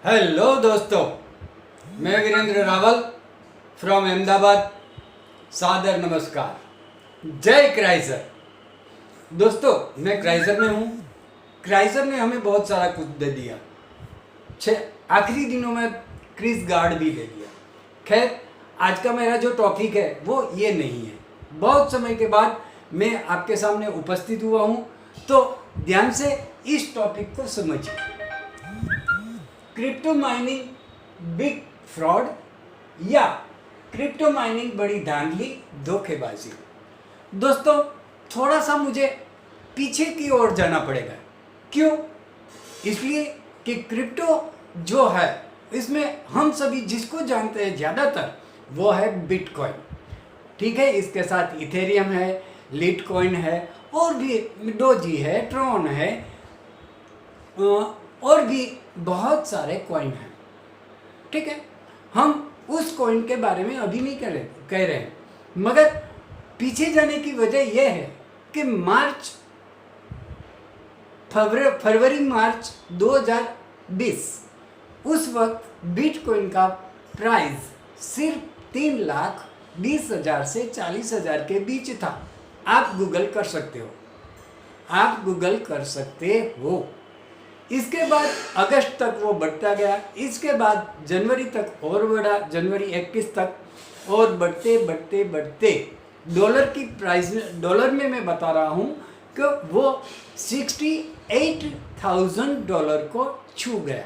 Hello दोस्तों, मैं Virendra Rawal from Ahmedabad. सादर नमस्कार, जय क्राइसर। दोस्तों, मैं क्राइसर में हूँ। क्राइसर ने हमें बहुत सारा कुछ दे दिया। आखिरी दिनों में क्रिस गार्ड भी दे दिया। खैर, आज का मेरा जो टॉपिक है वो ये नहीं है। बहुत समय के बाद मैं आपके सामने उपस्थित हुआ हूँ, तो ध्यान से इस टॉपिक को समझिए। क्रिप्टो माइनिंग बिग फ्रॉड या क्रिप्टो माइनिंग बड़ी धांधली, धोखेबाजी। दोस्तों, थोड़ा सा मुझे पीछे की ओर जाना पड़ेगा। क्यों? इसलिए कि क्रिप्टो जो है, इसमें हम सभी जिसको जानते हैं ज़्यादातर, वो है बिटकॉइन। ठीक है, इसके साथ इथेरियम है, लिटकॉइन है, और भी डोजी है, ट्रॉन है, और भी बहुत सारे कॉइन हैं। ठीक है, हम उस कॉइन के बारे में अभी नहीं कह रहे हैं, मगर पीछे जाने की वजह यह है कि फरवरी मार्च 2020 उस वक्त बिटकॉइन का प्राइस सिर्फ 3,20,000 से 40,000 के बीच था। आप गूगल कर सकते हो। इसके बाद अगस्त तक वो बढ़ता गया। इसके बाद जनवरी तक और बढ़ा, जनवरी 21 तक, और बढ़ते बढ़ते बढ़ते डॉलर की प्राइस में, डॉलर में मैं बता रहा हूँ कि वो $68,000 को छू गया,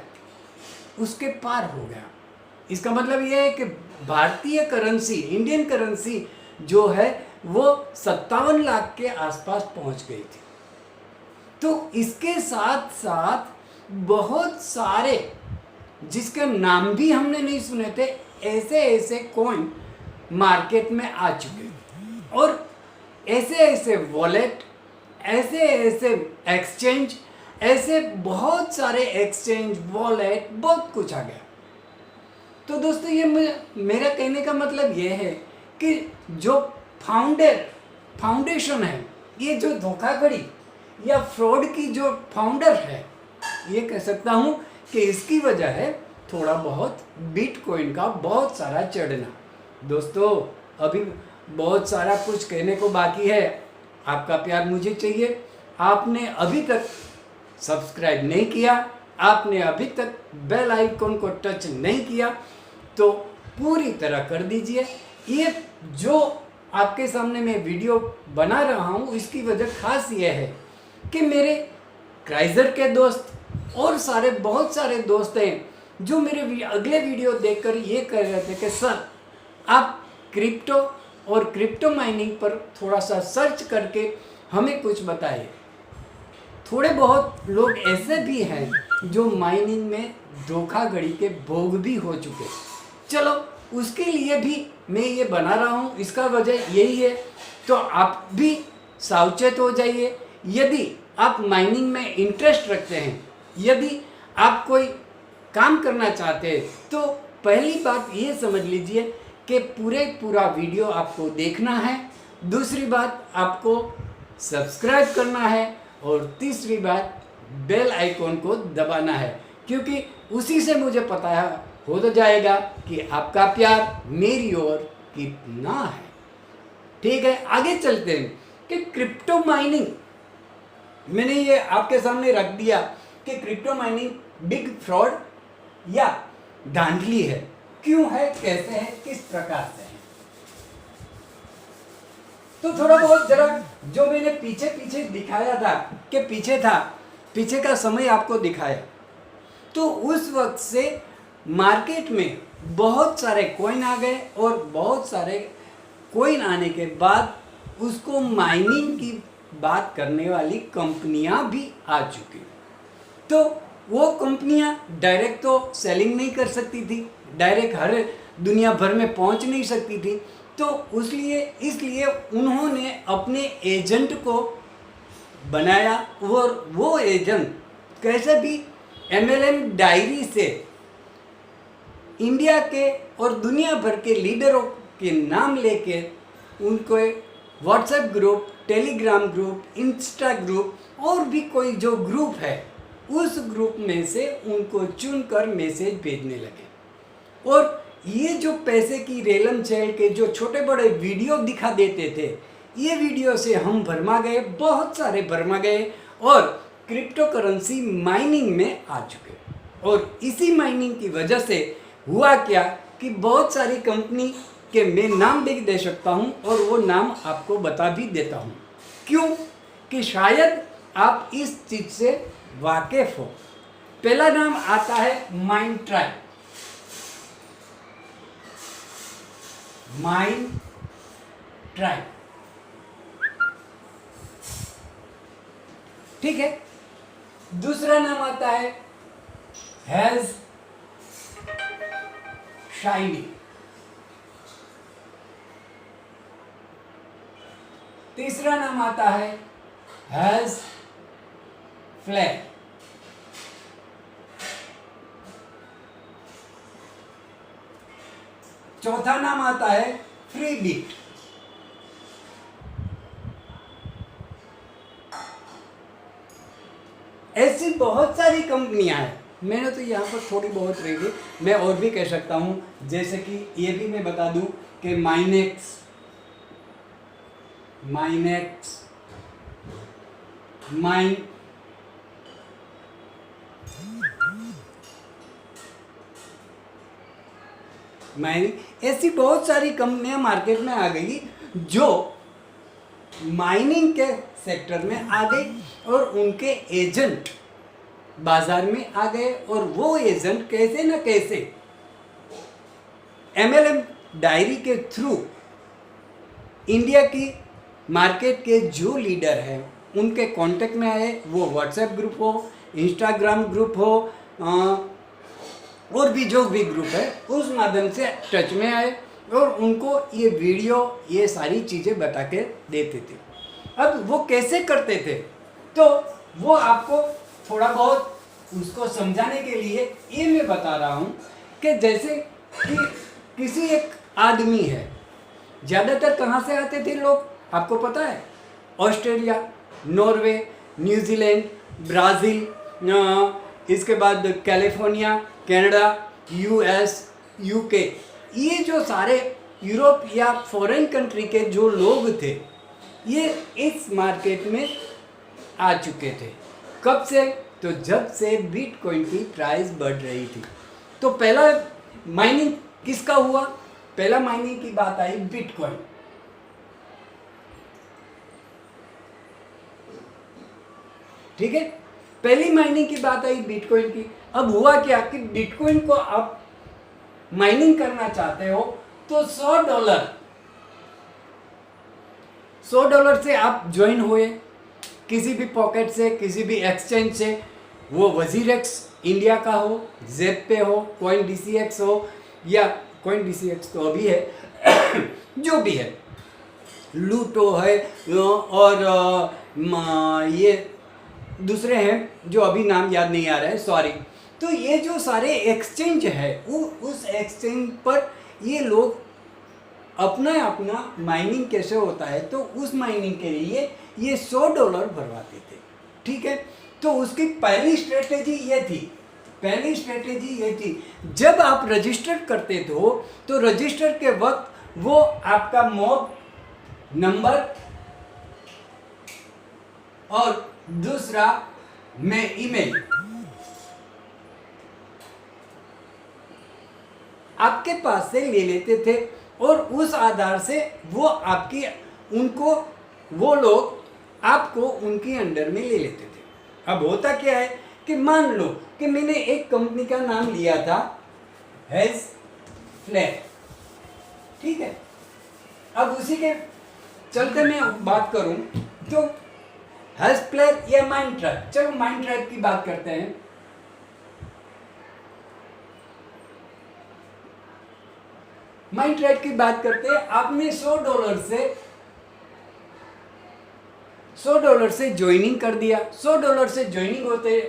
उसके पार हो गया। इसका मतलब ये है कि भारतीय करेंसी, इंडियन करेंसी जो है, वो 57 लाख के आसपास पहुँच गई थी। तो इसके साथ साथ बहुत सारे, जिसके नाम भी हमने नहीं सुने थे, ऐसे कॉइन मार्केट में आ चुके, और ऐसे वॉलेट, ऐसे एक्सचेंज, ऐसे बहुत सारे एक्सचेंज, वॉलेट, बहुत कुछ आ गया। तो दोस्तों, ये मेरा कहने का मतलब ये है कि जो फाउंडेशन है, ये जो धोखाधड़ी या फ्रॉड की जो फाउंडर है, ये कह सकता हूँ कि इसकी वजह है थोड़ा बहुत बिटकॉइन का बहुत सारा चढ़ना। दोस्तों, अभी बहुत सारा कुछ कहने को बाकी है। आपका प्यार मुझे चाहिए। आपने अभी तक सब्सक्राइब नहीं किया, आपने अभी तक बेल आइकन को टच नहीं किया, तो पूरी तरह कर दीजिए। ये जो आपके सामने मैं वीडियो बना रहा हूँ, इसकी वजह खास ये है कि मेरे क्राइसर के दोस्त और बहुत सारे दोस्त हैं जो मेरे अगले वीडियो देखकर ये कह रहे थे कि सर, आप क्रिप्टो और क्रिप्टो माइनिंग पर थोड़ा सा सर्च करके हमें कुछ बताइए। थोड़े बहुत लोग ऐसे भी हैं जो माइनिंग में धोखाधड़ी के भोग भी हो चुके। चलो, उसके लिए भी मैं ये बना रहा हूँ। इसका वजह यही है, तो आप भी सावचेत हो जाइए। यदि आप माइनिंग में इंटरेस्ट रखते हैं, यदि आप कोई काम करना चाहते हैं, तो पहली बात ये समझ लीजिए कि पूरा वीडियो आपको देखना है। दूसरी बात, आपको सब्सक्राइब करना है, और तीसरी बात, बेल आइकॉन को दबाना है, क्योंकि उसी से मुझे पता हो तो जाएगा कि आपका प्यार मेरी ओर कितना है। ठीक है, आगे चलते हैं कि क्रिप्टो माइनिंग, मैंने ये आपके सामने रख दिया कि क्रिप्टो माइनिंग बिग फ्रॉड या धांधली है। क्यों है, कैसे है, किस प्रकार से है। तो थोड़ा बहुत जरा जो मैंने पीछे दिखाया था कि पीछे का समय आपको दिखाया, तो उस वक्त से मार्केट में बहुत सारे कॉइन आ गए, और बहुत सारे कॉइन आने के बाद उसको माइनिंग की बात करने वाली कंपनियां भी आ चुकी। तो वो कंपनियां डायरेक्ट तो सेलिंग नहीं कर सकती थी, डायरेक्ट हर दुनिया भर में पहुंच नहीं सकती थी, तो इसलिए उन्होंने अपने एजेंट को बनाया, और वो एजेंट कैसे भी MLM डायरी से इंडिया के और दुनिया भर के लीडरों के नाम लेके उनको WhatsApp group, Telegram group, Insta group, और भी कोई जो ग्रुप है, उस ग्रुप में से उनको चुनकर मैसेज भेजने लगे। और ये जो पैसे की रेलम चहल के जो छोटे बड़े वीडियो दिखा देते थे, ये वीडियो से हम भरमा गए, बहुत सारे भरमा गए और क्रिप्टो करेंसी माइनिंग में आ चुके। और इसी माइनिंग की वजह से हुआ क्या कि बहुत सारी कंपनी के मैं नाम भी दे सकता हूँ और वो नाम आपको बता भी देता हूँ। क्यों? कि शायद आप इस चीज़ से वाकिफ हो। पहला नाम आता है माइंड ट्राइब। माइंड ट्राइब, ठीक है। दूसरा नाम आता है हैज शाइनी। तीसरा नाम आता है हैज फ्लैग। चौथा नाम आता है फ्री बीट। ऐसी बहुत सारी कंपनियां हैं, मैंने तो यहाँ पर थोड़ी बहुत रही, मैं और भी कह सकता हूँ। जैसे कि ये भी मैं बता दूं कि माइनेक्स, ऐसी बहुत सारी कंपनियां मार्केट में आ गई जो माइनिंग के सेक्टर में आ गई और उनके एजेंट बाजार में आ गए। और वो एजेंट कैसे न कैसे MLM डायरी के थ्रू इंडिया की मार्केट के जो लीडर हैं उनके कांटेक्ट में आए। वो व्हाट्सएप ग्रुप हो, इंस्टाग्राम ग्रुप हो, और भी जो भी ग्रुप है उस माध्यम से टच में आए और उनको ये वीडियो, ये सारी चीज़ें बता के देते थे। अब वो कैसे करते थे, तो वो आपको थोड़ा बहुत उसको समझाने के लिए ये मैं बता रहा हूँ कि जैसे कि किसी एक आदमी है, ज़्यादातर कहाँ से आते थे लोग आपको पता है? ऑस्ट्रेलिया, नॉर्वे, न्यूजीलैंड, ब्राज़ील, इसके बाद कैलिफोर्निया, कनाडा, US, UK, ये जो सारे यूरोप या फॉरेन कंट्री के जो लोग थे ये इस मार्केट में आ चुके थे। कब से? तो जब से बिटकॉइन की प्राइस बढ़ रही थी। तो पहला माइनिंग किसका हुआ? पहला माइनिंग की बात आई बिटकॉइन। ठीक है, पहली माइनिंग की बात आई बिटकॉइन की। अब हुआ क्या कि बिटकॉइन को आप माइनिंग करना चाहते हो तो $100 से आप ज्वाइन हुए किसी भी पॉकेट से, किसी भी एक्सचेंज से, वो वजीरेक्स इंडिया का हो, जेप पे हो, CoinDCX हो, या CoinDCX तो अभी है जो भी है, लूटो है, और ये दूसरे हैं जो अभी नाम याद नहीं आ रहा है, सॉरी। तो ये जो सारे एक्सचेंज है उस एक्सचेंज पर ये लोग अपना माइनिंग कैसे होता है तो उस माइनिंग के लिए ये $100 भरवाते थे। ठीक है, तो उसकी पहली स्ट्रेटेजी ये थी, जब आप रजिस्टर करते थे तो रजिस्टर के वक्त वो आपका मॉब नंबर और दूसरा में ईमेल आपके पास से ले लेते थे और उस आधार से वो वो लोग आपको उनके अंडर में ले लेते थे। अब होता क्या है कि मान लो कि मैंने एक कंपनी का नाम लिया था हैज फ्लैग, ठीक है। अब उसी के चलते मैं बात करूं तो हैज फ्लैग या माइंड ट्राइब, चलो माइंड ट्राइब की बात करते हैं। माइंड ट्राइब की बात करते हैं, आपने $100 से ज्वाइनिंग कर दिया। $100 से ज्वाइनिंग होते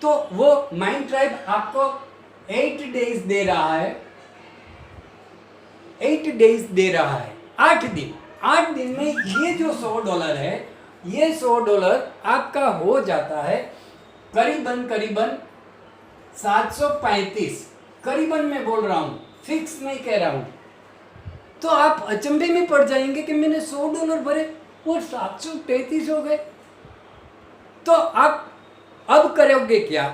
तो वो माइंड ट्राइब आपको 8 डेज दे रहा है, 8 डेज दे रहा है, 8 दिन। 8 दिन में ये जो $100 है, ये $100 आपका हो जाता है करीबन करीबन 735, करीबन मैं बोल रहा हूँ, फिक्स नहीं कह रहा हूँ। तो आप अचंभे में पड़ जाएंगे कि मैंने $100 भरे और 735 हो गए। तो आप अब करोगे क्या?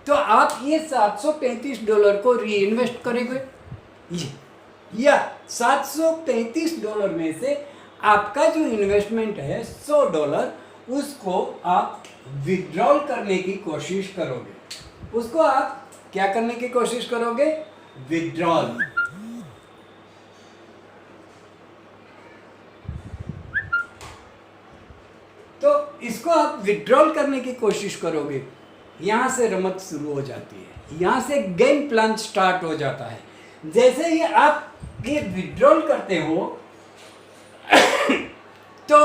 तो आप ये $735 को री इन्वेस्ट करेंगे, या $735 में से आपका जो इन्वेस्टमेंट है $100, उसको आप विड्रॉल करने की कोशिश करोगे। उसको आप क्या करने की कोशिश करोगे? विड्रॉल। तो इसको आप विड्रॉल करने की कोशिश करोगे। यहां से रमत शुरू हो जाती है, यहां से गेम प्लान स्टार्ट हो जाता है। जैसे ही आप ये विड्रॉल करते हो तो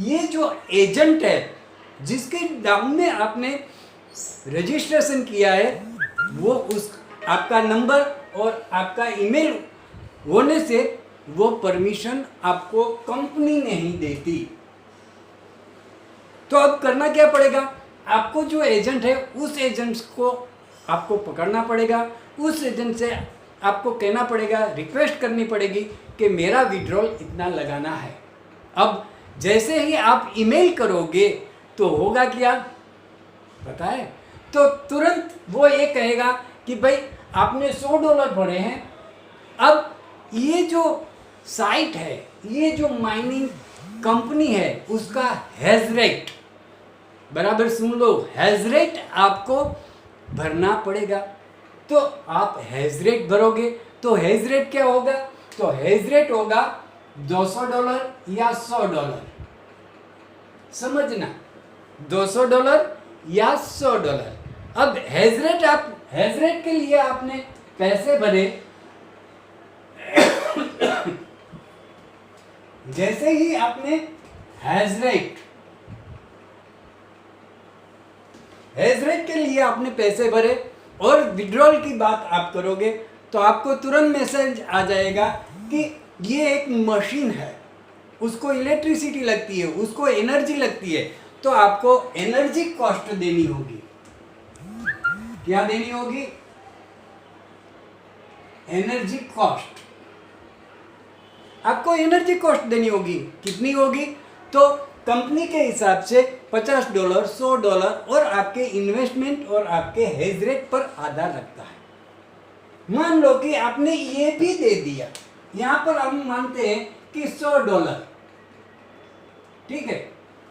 ये जो एजेंट है जिसके नाम में आपने रजिस्ट्रेशन किया है, वो उस आपका नंबर और आपका ईमेल होने से वो परमिशन आपको कंपनी नहीं देती। तो अब करना क्या पड़ेगा? आपको जो एजेंट है उस एजेंट को आपको पकड़ना पड़ेगा, उस एजेंट से आपको कहना पड़ेगा, रिक्वेस्ट करनी पड़ेगी कि मेरा विड्रॉल इतना लगाना है। अब जैसे ही आप ईमेल करोगे तो होगा क्या पता है? तो तुरंत वो ये कहेगा कि भाई आपने $100 भरे हैं। अब ये जो साइट है, ये जो माइनिंग कंपनी है, उसका हैज रेट, बराबर सुन लो, हैज रेट आपको भरना पड़ेगा। तो आप हैज रेट भरोगे तो हैज रेट क्या होगा? तो हैज रेट होगा $200 या $100। समझना, $200 या $100। अब हैज रेट, आप हैज रेट के लिए आपने पैसे भरे। जैसे ही आपने हैज रेट के लिए आपने पैसे भरे और विड्रॉल की बात आप करोगे तो आपको तुरंत मैसेज आ जाएगा कि ये एक मशीन है, उसको इलेक्ट्रिसिटी लगती है, उसको एनर्जी लगती है, तो आपको एनर्जी कॉस्ट देनी होगी। क्या देनी होगी? Energy cost. आपको एनर्जी कॉस्ट देनी होगी। कितनी होगी? तो कंपनी के हिसाब से $50, $100 और आपके इन्वेस्टमेंट और आपके हेज रेट पर आधार रखता है। मान लो कि आपने ये भी दे दिया, यहां पर हम मानते हैं कि $100, ठीक है,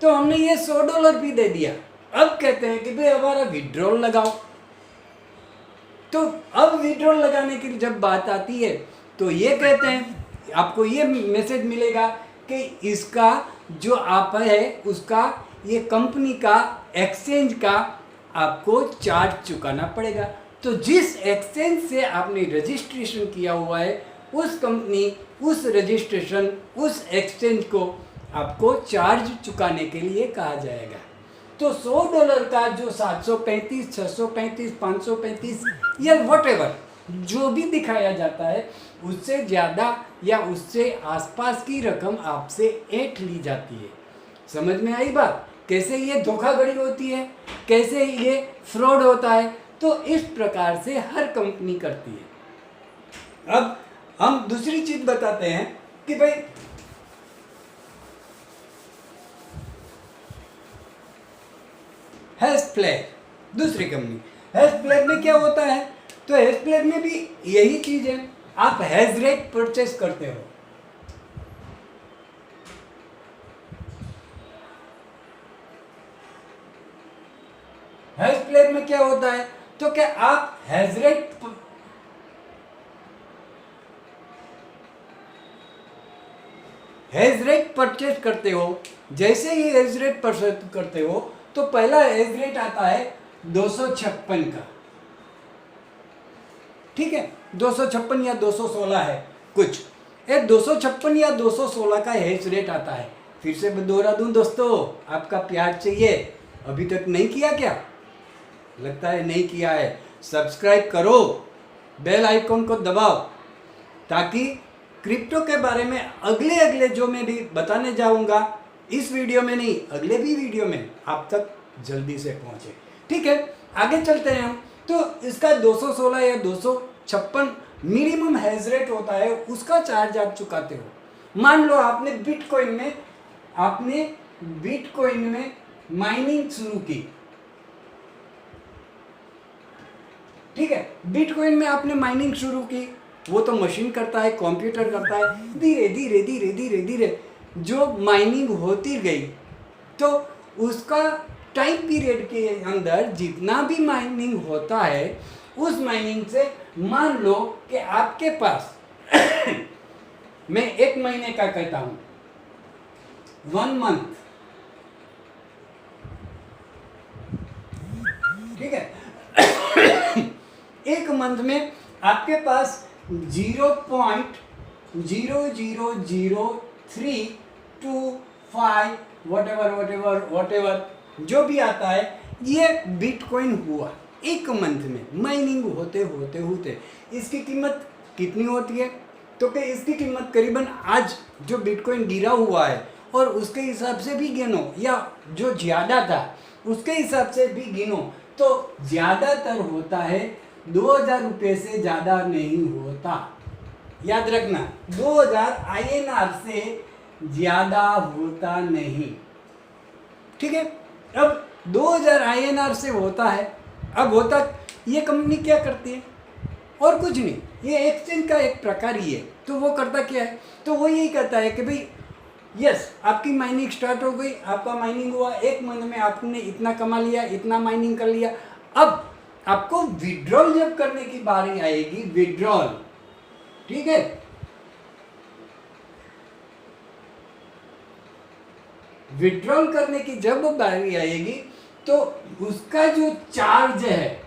तो हमने ये $100 भी दे दिया। अब कहते हैं कि भाई हमारा विड्रॉल लगाओ। तो अब विड्रॉल लगाने की जब बात आती है तो ये कहते हैं, आपको ये मैसेज मिलेगा कि इसका जो आप है उसका, ये कंपनी का, एक्सचेंज का आपको चार्ज चुकाना पड़ेगा। तो जिस एक्सचेंज से आपने रजिस्ट्रेशन किया हुआ है उस कंपनी, उस रजिस्ट्रेशन, उस एक्सचेंज को आपको चार्ज चुकाने के लिए कहा जाएगा। तो $100 का जो 735, 635, 535 या व्हाटएवर जो भी दिखाया जाता है, उससे ज़्यादा या उससे आसपास की रकम आपसे ऐंठ ली जाती है। समझ में आई बात? कैसे ये धोखाधड़ी होती है, कैसे ये फ्रॉड होता है। तो इस प्रकार से हर कंपनी करती है। अब हम दूसरी चीज बताते हैं कि भाई हेस्प्लेयर, दूसरी कंपनी हेस्प्लेयर में क्या होता है? तो हेस्प्लेयर में भी यही चीज है, आप हेज रेट परचेस करते हो। हेस्प्लेयर में क्या होता है? तो क्या आप हेज रेट परचेस करते हो। जैसे ही हेज रेट परचेस करते हो तो पहला हेज रेट आता है 256 का, ठीक है, 256 या 216 है कुछ, 256 या 216 का हेज रेट आता है। फिर से दोहरा दूं दोस्तों, आपका प्यार चाहिए। अभी तक नहीं किया क्या? लगता है नहीं किया है। सब्सक्राइब करो, बेल आइकॉन को दबाओ, ताकि क्रिप्टो के बारे में अगले जो मैं भी बताने जाऊंगा, इस वीडियो में नहीं, अगले भी वीडियो में आप तक जल्दी से पहुंचे। ठीक है, आगे चलते हैं हम। तो इसका 216 या 256 मिनिमम हैज रेट होता है, उसका चार्ज आप चुकाते हो। मान लो आपने बिटकॉइन में माइनिंग शुरू की, ठीक है, बिटकॉइन में आपने माइनिंग शुरू की, वो तो मशीन करता है, कंप्यूटर करता है, धीरे धीरे धीरे धीरे धीरे जो माइनिंग होती गई, तो उसका टाइम पीरियड के अंदर जितना भी माइनिंग होता है, उस माइनिंग से मान लो कि आपके पास मैं 1 महीने का कहता हूं, 1 मंथ, ठीक है, 1 मंथ में आपके पास 0.00032 whatever जो भी आता है, ये बिटकॉइन हुआ 1 मंथ में माइनिंग होते होते। इसकी कीमत कितनी होती है? तो कि इसकी कीमत करीबन आज जो बिटकॉइन गिरा हुआ है और उसके हिसाब से भी गिनो, या जो ज़्यादा था उसके हिसाब से भी गिनो, तो ज़्यादातर होता है 2000 रुपये से ज़्यादा नहीं होता। याद रखना, 2000 INR से ज़्यादा होता नहीं, ठीक है। अब 2000 INR से होता है, अब होता, ये कंपनी क्या करती है? और कुछ नहीं, ये एक्सचेंज का एक प्रकार ही है। तो वो करता क्या है? तो वो यही कहता है कि भाई यस, आपकी माइनिंग स्टार्ट हो गई, आपका माइनिंग हुआ, 1 महीने में आपने इतना कमा लिया, इतना माइनिंग कर लिया। अब आपको विड्रॉल जब करने की बारी आएगी, विड्रॉल, ठीक है, विड्रॉल करने की जब बारी आएगी, तो उसका जो चार्ज है,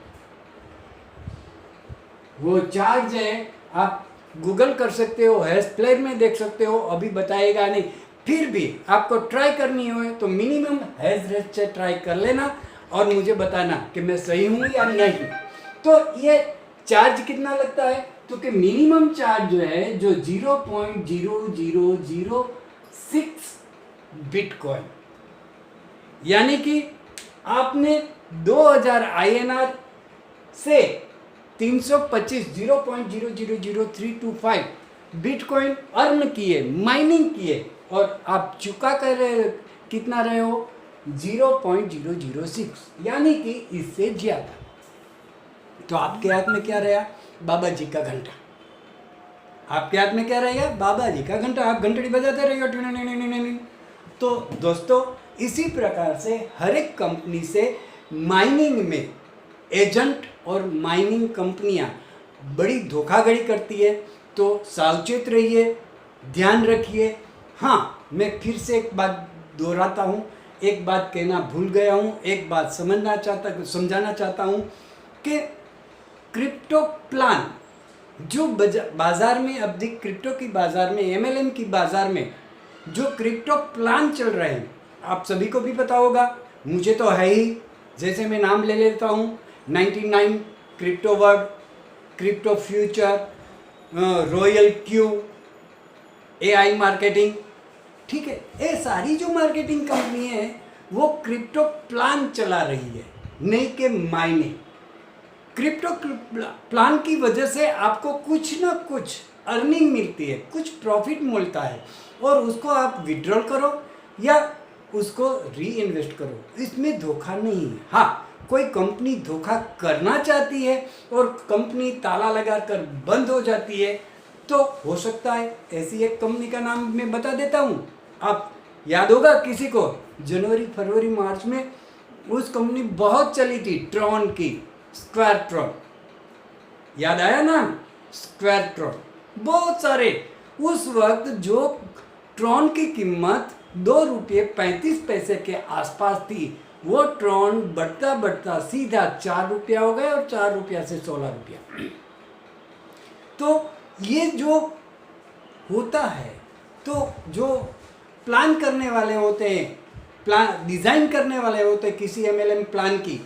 वो चार्ज है, आप गूगल कर सकते हो, हैश प्लेयर में देख सकते हो, अभी बताएगा नहीं, फिर भी आपको ट्राई करनी हो तो मिनिमम हैश रेट से ट्राई कर लेना और मुझे बताना कि मैं सही हूँ या नहीं। तो ये चार्ज कितना लगता है? तो कि मिनिमम चार्ज जो है, जो 0.0006 बिटकॉइन, यानी कि आपने 2000 INR से 325 0.000325 बिटकॉइन अर्न किए, माइनिंग किए, और आप चुका कर कितना रहे हो? 0.006, यानी कि इससे ज्यादा। तो आपके हाथ में क्या रहेगा? बाबा जी का घंटा। आपके हाथ में क्या रहेगा? बाबा जी का घंटा। आप घंटड़ी बजाते रहिए। तो दोस्तों, इसी प्रकार से हर एक कंपनी से माइनिंग में एजेंट और माइनिंग कंपनियां बड़ी धोखाधड़ी करती है। तो सावचेत रहिए, ध्यान रखिए। हाँ, मैं फिर से एक बात दोहराता हूँ, एक बात कहना भूल गया हूँ, एक बात समझाना चाहता हूँ कि क्रिप्टो प्लान जो बाजार में, अब देख, क्रिप्टो की बाजार में, MLM की बाजार में जो क्रिप्टो प्लान चल रहे हैं, आप सभी को भी पता होगा, मुझे तो है ही। जैसे मैं नाम ले लेता हूँ, 99 crypto word, crypto future, royal Q, AI marketing, ठीक है, ये सारी जो मार्केटिंग कंपनी है वो क्रिप्टो प्लान चला रही है, नहीं कि माइनिंग। क्रिप्टो प्लान की वजह से आपको कुछ ना कुछ अर्निंग मिलती है, कुछ प्रॉफिट मिलता है, और उसको आप विड्रॉल करो या उसको री इन्वेस्ट करो, इसमें धोखा नहीं है। हाँ, कोई कंपनी धोखा करना चाहती है और कंपनी ताला लगाकर बंद हो जाती है, तो हो सकता है ऐसी एक कंपनी का नाम मैं बता देता हूँ। आप याद होगा किसी को, जनवरी फरवरी मार्च में उस कंपनी बहुत चली थी, ट्रॉन की, स्क्वायर ट्रॉन, याद आया ना? स्क्वायर ट्रॉन, बहुत सारे। उस वक्त जो ट्रॉन की कीमत 2 रुपये 35 पैसे के आसपास थी, वो ट्रॉन बढ़ता बढ़ता सीधा 4 रुपया हो गया, और 4 रुपया से 16 रुपया। तो ये जो होता है, तो जो प्लान करने वाले होते हैं, प्लान डिज़ाइन करने वाले होते हैं किसी MLM प्लान की,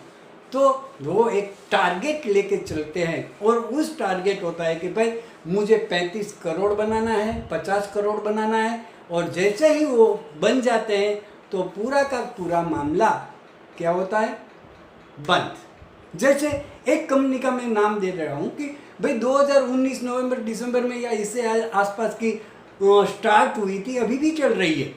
तो वो एक टारगेट लेके चलते हैं, और उस टारगेट होता है कि भाई मुझे 35 करोड़ बनाना है, 50 करोड़ बनाना है, और जैसे ही वो बन जाते हैं तो पूरा का पूरा मामला क्या होता है? बंद। जैसे एक कंपनी का मैं नाम दे रहा हूँ कि भाई 2019 नवंबर दिसंबर में या इससे आसपास की स्टार्ट हुई थी, अभी भी चल रही है।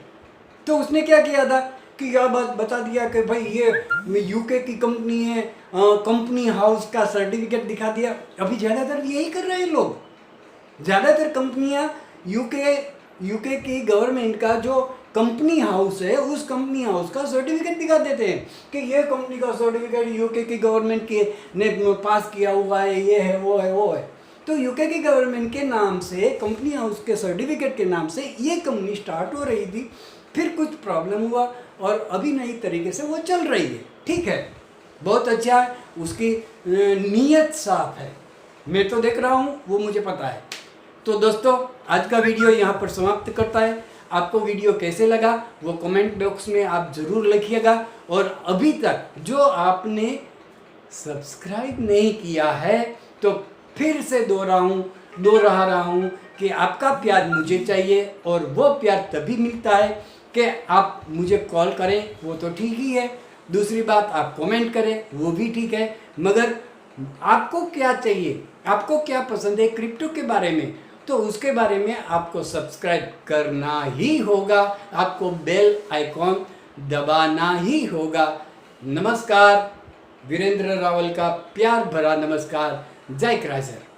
तो उसने क्या किया था कि यह बात बता दिया कि भाई ये यूके की कंपनी है, कंपनी हाउस का सर्टिफिकेट दिखा दिया। अभी ज़्यादातर यही कर रहे हैं लोग। ज़्यादातर कंपनियां यूके की गवर्नमेंट का जो कंपनी हाउस है, उस कंपनी हाउस का सर्टिफिकेट दिखा देते हैं कि ये कंपनी का सर्टिफिकेट यूके की गवर्नमेंट के ने पास किया हुआ है, ये है वो है वो है। तो यूके की गवर्नमेंट के नाम से, कंपनी हाउस के सर्टिफिकेट के नाम से ये कंपनी स्टार्ट हो रही थी, फिर कुछ प्रॉब्लम हुआ और अभी नई तरीके से वो चल रही है। ठीक है, बहुत अच्छा है, उसकी नीयत साफ है, मैं तो देख रहा हूँ, वो मुझे पता है। तो दोस्तों, आज का वीडियो यहाँ पर समाप्त करता है। आपको वीडियो कैसे लगा वो कमेंट बॉक्स में आप ज़रूर लिखिएगा। और अभी तक जो आपने सब्सक्राइब नहीं किया है तो फिर से दोहरा रहा हूँ कि आपका प्यार मुझे चाहिए, और वो प्यार तभी मिलता है कि आप मुझे कॉल करें, वो तो ठीक ही है। दूसरी बात, आप कमेंट करें, वो भी ठीक है। मगर आपको क्या चाहिए, आपको क्या पसंद है क्रिप्टो के बारे में, तो उसके बारे में आपको सब्सक्राइब करना ही होगा, आपको बेल आइकॉन दबाना ही होगा। नमस्कार, वीरेंद्र रावल का प्यार भरा नमस्कार। जय क्राइसर।